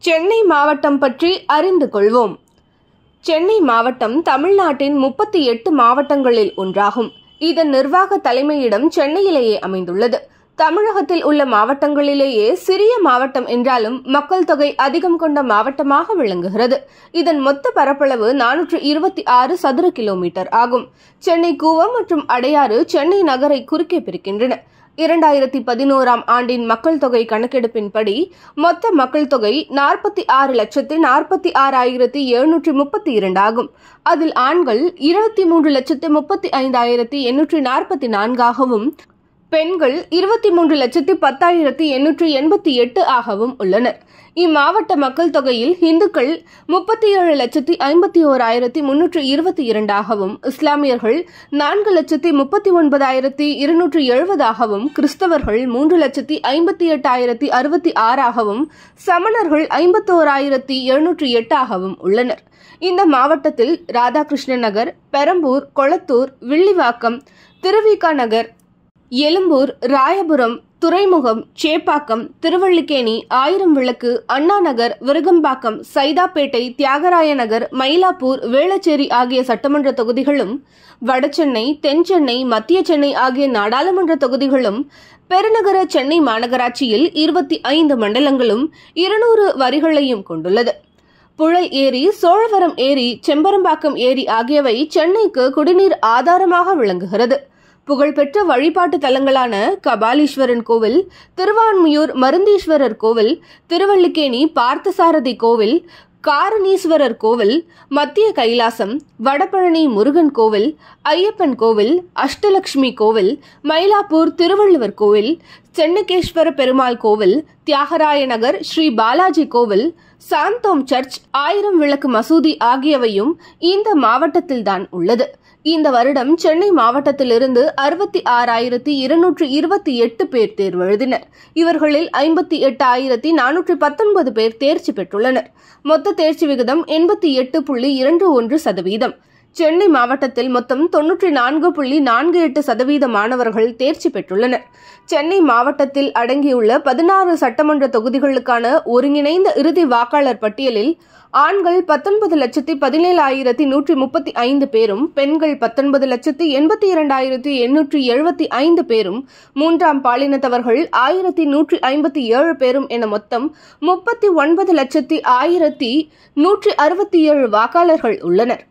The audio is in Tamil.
சென்னை மாவட்டம் பற்றி அறிந்து கொள்வோம். சென்னை மாவட்டம் தமிழ்நாட்டின் 38 மாவட்டங்களில் ஒன்றாகும். இதன் நிர்வாக தலைமையிடம் சென்னையிலேயே அமைந்துள்ளது. தமிழகத்தில் உள்ள மாவட்டங்களிலேயே சிறிய மாவட்டம் என்றாலும் மக்கள் தொகை அதிகம் கொண்ட மாவட்டமாக விளங்குகிறது. இதன் மொத்த பரப்பளவு 426 சதுர கிலோமீட்டர் ஆகும். சென்னை கூவம் மற்றும் அடையாறு சென்னை நகரை குறுக்கே பிரிக்கின்றன. 2011ஆம் ஆண்டின் மக்கள் தொகை கணக்கெடுப்பின்படி மொத்த மக்கள் தொகை 46,46,732 ஆகும். அதில் ஆண்கள் 23,35,844 ஆகவும் பெண்கள் 23,10,888 ஆகவும் உள்ளனர். இம்மாவட்ட மக்கள் தொகையில் இந்துக்கள் 37,51,322 ஆகவும், இஸ்லாமியர்கள் 4,39,270 ஆகவும், கிறிஸ்தவர்கள் 3,58,066 ஆகவும், சமணர்கள் 51,708 ஆகவும் உள்ளனர். இந்த மாவட்டத்தில் ராதாகிருஷ்ண நகர், பெரம்பூர், கொளத்தூர், வில்லிவாக்கம், திருவிக நகர், எழும்பூர், ராயபுரம், துறைமுகம், சேப்பாக்கம், திருவல்லிக்கேணி, ஆயிரம் விளக்கு, அண்ணா நகர், விருகம்பாக்கம், சைதாப்பேட்டை, தியாகராய நகர், மயிலாப்பூர், வேளச்சேரி ஆகிய சட்டமன்ற தொகுதிகளும், வடசென்னை, தென்சென்னை, மத்திய சென்னை ஆகிய நாடாளுமன்ற தொகுதிகளும், பெருநகர சென்னை மாநகராட்சியில் 25 மண்டலங்களும் 200 வரிகளையும் கொண்டுள்ளது. புழல் ஏரி, சோழவரம் ஏரி, செம்பரம்பாக்கம் ஏரி ஆகியவை சென்னைக்கு குடிநீர் ஆதாரமாக விளங்குகிறது. புகழ்பெற்ற வழிபாட்டு தலங்களான கபாலீஸ்வரன் கோவில், திருவான்மியூர் மருந்தீஸ்வரர் கோவில், திருவல்லிக்கேணி பார்த்தசாரதி கோவில், காரணீஸ்வரர் கோவில், மத்திய கைலாசம், வடபழனி முருகன் கோவில், ஐயப்பன் கோவில், அஷ்டலட்சுமி கோவில், மயிலாப்பூர் திருவள்ளுவர் கோவில், சென்னகேஸ்வர பெருமாள் கோவில், தியாகராய நகர் ஸ்ரீ பாலாஜி கோவில், சாந்தோம் சர்ச், ஆயிரம் விளக்கு மசூதி ஆகியவையும் இந்த மாவட்டத்தில்தான் உள்ளது. இந்த வருடம் சென்னை மாவட்டத்திலிருந்து 66,228 பேர் தேர்வு எழுதினர். இவர்களில் 58,419 பேர் தேர்ச்சி பெற்றுள்ளனர். மொத்த தேர்ச்சி விகிதம் 88.21%. சென்னை மாவட்டத்தில் மொத்தம் 94.48% மாணவர்கள் தேர்ச்சி பெற்றுள்ளனர். சென்னை மாவட்டத்தில் அடங்கியுள்ள 16 சட்டமன்ற தொகுதிகளுக்கான ஒருங்கிணைந்த இறுதி வாக்காளர் பட்டியலில் ஆண்கள் 19,17,135 பேரும், பெண்கள் 19,82,875 பேரும், மூன்றாம் பாலினத்தவர்கள் 1,157 பேரும் என மொத்தம் 39,01,167 வாக்காளர்கள் உள்ளனர்.